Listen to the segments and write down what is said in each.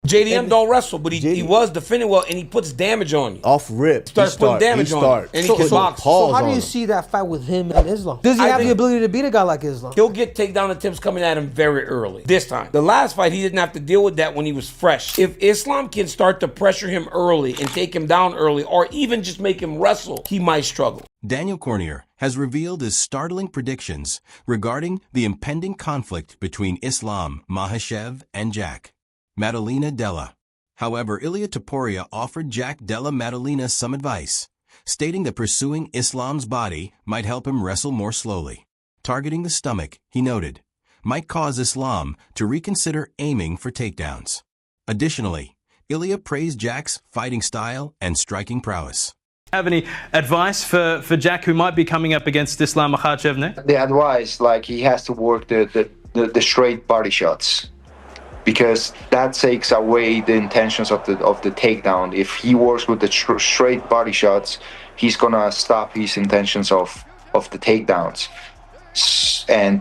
JDM don't wrestle, but he was defending well, and he puts damage on you. Off rip. Starts putting damage on you, and he can box. So how do you see that fight with him and Islam? Does he have the ability to beat a guy like Islam? He'll get takedown attempts coming at him very early. This time. The last fight, he didn't have to deal with that when he was fresh. If Islam can start to pressure him early and take him down early, or even just make him wrestle, he might struggle. Daniel Cormier has revealed his startling predictions regarding the impending conflict between Islam Makhachev and Jack Della. However, Ilia Topuria offered Jack Della Maddalena some advice, stating that pursuing Islam's body might help him wrestle more slowly. Targeting the stomach, he noted, might cause Islam to reconsider aiming for takedowns. Additionally, Ilia praised Jack's fighting style and striking prowess. Have any advice for Jack, who might be coming up against Islam Makhachev next? The advice, like, he has to work the straight body shots, because that takes away the intentions of the takedown. If he works with the straight body shots, he's gonna stop his intentions of the takedowns. And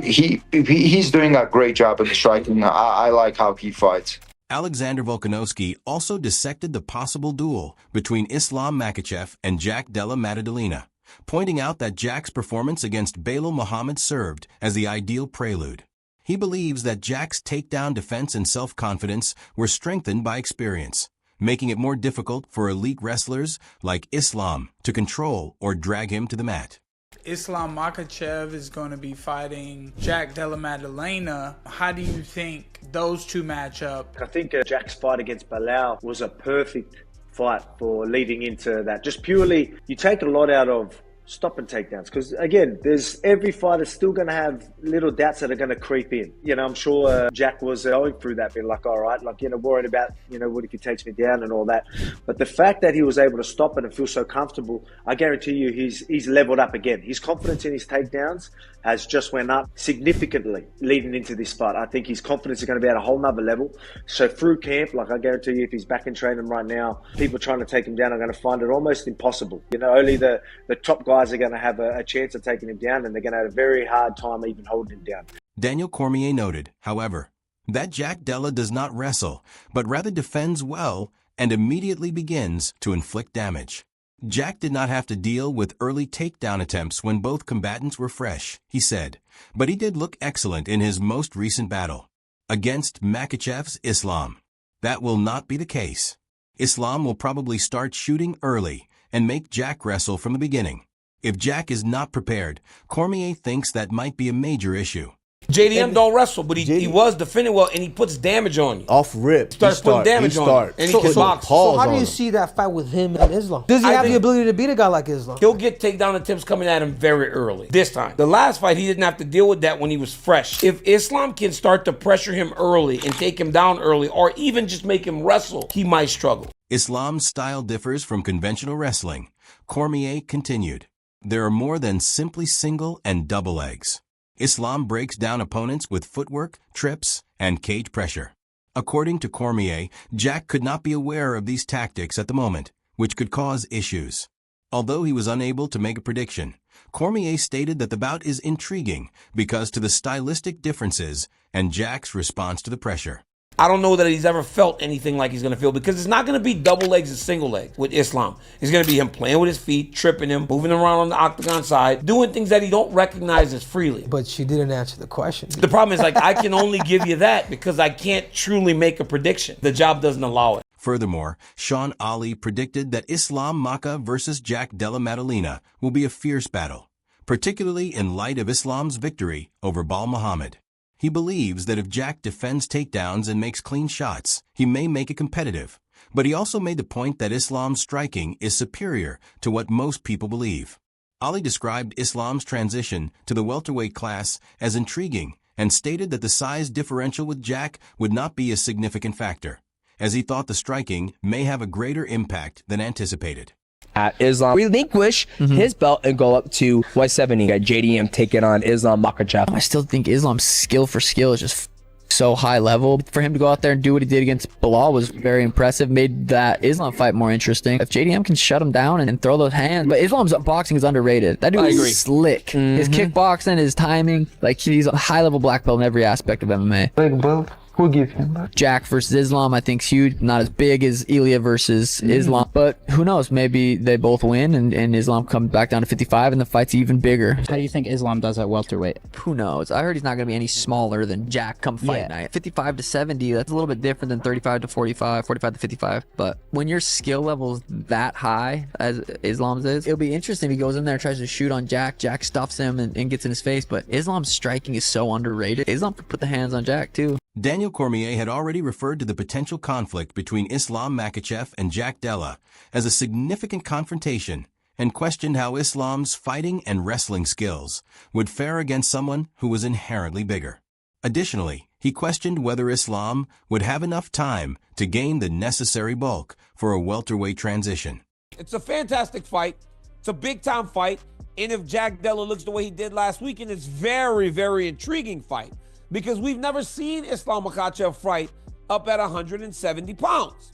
he's doing a great job in striking. I like how he fights. Alexander Volkanovski also dissected the possible duel between Islam Makhachev and Jack Della Maddalena, pointing out that Jack's performance against Belal Muhammad served as the ideal prelude. He believes that Jack's takedown defense and self-confidence were strengthened by experience, making it more difficult for elite wrestlers like Islam to control or drag him to the mat. Islam Makhachev is going to be fighting Jack Della Maddalena. How do you think those two match up? I think Jack's fight against Belal was a perfect fight for leading into that. Just purely, you take a lot out of stop and takedowns, because again, there's every fighter still going to have little doubts that are going to creep in. You know, I'm sure Jack was going through that, being like, all right, like, you know, worried about, you know, what if he takes me down and all that. But the fact that he was able to stop it and feel so comfortable, I guarantee you he's leveled up again. His confidence in his takedowns has just went up significantly leading into this fight. I think his confidence is going to be at a whole nother level. So through camp, like, I guarantee you, if he's back in training right now, people trying to take him down are going to find it almost impossible. You know, only the top guys are going to have a chance of taking him down, and they're going to have a very hard time even holding him down. Daniel Cormier noted, however, that Jack Della does not wrestle, but rather defends well and immediately begins to inflict damage. Jack did not have to deal with early takedown attempts when both combatants were fresh, he said, but he did look excellent in his most recent battle against Makhachev's Islam. That will not be the case. Islam will probably start shooting early and make Jack wrestle from the beginning. If Jack is not prepared, Cormier thinks that might be a major issue. JDM don't wrestle, but he was defending well, and he puts damage on you. Off rip. Starts putting damage on you, and he can box. So how do you see that fight with him and Islam? Does he have the ability to beat a guy like Islam? He'll get takedown attempts coming at him very early. This time. The last fight, he didn't have to deal with that when he was fresh. If Islam can start to pressure him early and take him down early, or even just make him wrestle, he might struggle. Islam's style differs from conventional wrestling. Cormier continued. There are more than simply single and double legs. Islam breaks down opponents with footwork, trips, and cage pressure. According to Cormier, Jack could not be aware of these tactics at the moment, which could cause issues. Although he was unable to make a prediction, Cormier stated that the bout is intriguing because to the stylistic differences and Jack's response to the pressure. I don't know that he's ever felt anything like he's going to feel, because it's not going to be double legs and single legs with Islam. It's going to be him playing with his feet, tripping him, moving around on the octagon side, doing things that he don't recognize as freely. But she didn't answer the question. The problem is, like, I can only give you that because I can't truly make a prediction. The job doesn't allow it. Furthermore, Sean Ali predicted that Islam Makhachev versus Jack Della Maddalena will be a fierce battle, particularly in light of Islam's victory over Belal Muhammad. He believes that if Jack defends takedowns and makes clean shots, he may make it competitive. But he also made the point that Islam's striking is superior to what most people believe. Ali described Islam's transition to the welterweight class as intriguing and stated that the size differential with Jack would not be a significant factor, as he thought the striking may have a greater impact than anticipated. At Islam relinquish his belt and go up to 170. Got JDM taking on Islam Makhachev. I still think Islam's skill for skill is just so high level. For him to go out there and do what he did against Belal was very impressive. Made that Islam fight more interesting. If JDM can shut him down and throw those hands, but Islam's boxing is underrated. That dude is slick. His kickboxing, his timing, like, he's a high level black belt in every aspect of MMA. Big belt. Who give him that? Jack versus Islam, I think, is huge. Not as big as Ilya versus Islam, but who knows? Maybe they both win and Islam comes back down to 55 and the fight's even bigger. How do you think Islam does at welterweight? Who knows? I heard he's not going to be any smaller than Jack come fight night. 55 to 70, that's a little bit different than 35 to 45, 45 to 55. But when your skill level's that high as Islam's is, it'll be interesting if he goes in there and tries to shoot on Jack. Jack stuffs him and gets in his face. But Islam's striking is so underrated. Islam could put the hands on Jack too. Daniel Cormier had already referred to the potential conflict between Islam Makhachev and Jack Della as a significant confrontation and questioned how Islam's fighting and wrestling skills would fare against someone who was inherently bigger. Additionally, he questioned whether Islam would have enough time to gain the necessary bulk for a welterweight transition. It's a fantastic fight. It's a big-time fight. And if Jack Della looks the way he did last weekend, it's very, very intriguing fight. Because we've never seen Islam Makhachev fight up at 170 pounds.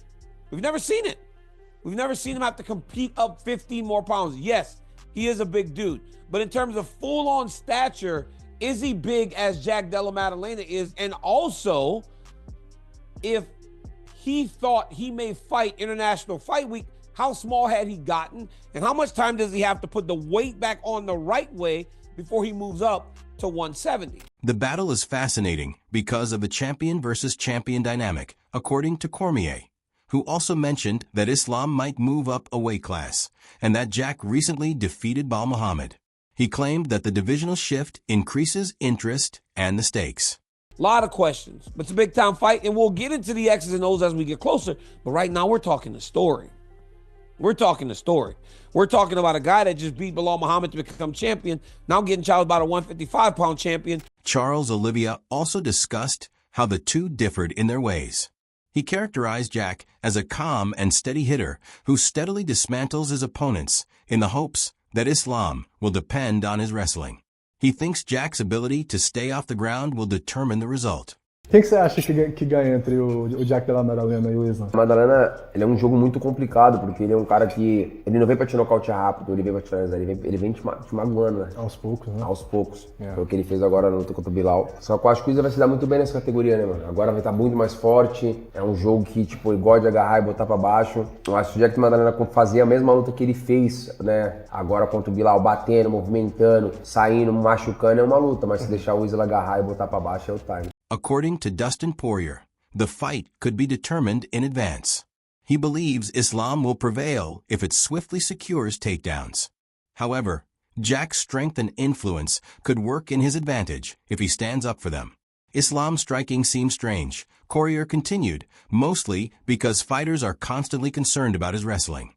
We've never seen it. We've never seen him have to compete up 15 more pounds. Yes, he is a big dude. But in terms of full-on stature, is he big as Jack Della Maddalena is? And also, if he thought he may fight International Fight Week, how small had he gotten? And how much time does he have to put the weight back on the right way before he moves up to 170? The battle is fascinating because of a champion versus champion dynamic, according to Cormier, who also mentioned that Islam might move up a weight class and that Jack recently defeated Bal Muhammad. He claimed that the divisional shift increases interest and the stakes. A lot of questions, but it's a big-time fight, and we'll get into the X's and O's as we get closer. But right now, we're talking the story. We're talking the story. We're talking about a guy that just beat Bilal Muhammad to become champion, now getting challenged by a 155-pound champion. Charles Olivier also discussed how the two differed in their ways. He characterized Jack as a calm and steady hitter who steadily dismantles his opponents in the hopes that Islam will depend on his wrestling. He thinks Jack's ability to stay off the ground will determine the result. Quem que você acha que ganha entre o Jack Della Maddalena e o Islam? Maddalena, ele é jogo muito complicado, porque ele é cara que... Ele não vem pra te nocautear rápido, ele vem pra te finalizar, ele vem te magoando, né? Aos poucos, né? Aos poucos. Foi o que ele fez agora na luta contra o Bilal. Só que eu acho que o Islam vai se dar muito bem nessa categoria, né, mano? Agora vai estar muito mais forte, é jogo que, tipo, ele gosta de agarrar e botar pra baixo. Eu acho que o Jack Maddalena fazia a mesma luta que ele fez, né? Agora contra o Bilal, batendo, movimentando, saindo, machucando, é uma luta. Mas se deixar o Islam agarrar e botar pra baixo, é o time. According to Dustin Poirier, the fight could be determined in advance. He believes Islam will prevail if it swiftly secures takedowns. However, Jack's strength and influence could work in his advantage if he stands up for them. Islam's striking seems strange, Cormier continued, mostly because fighters are constantly concerned about his wrestling.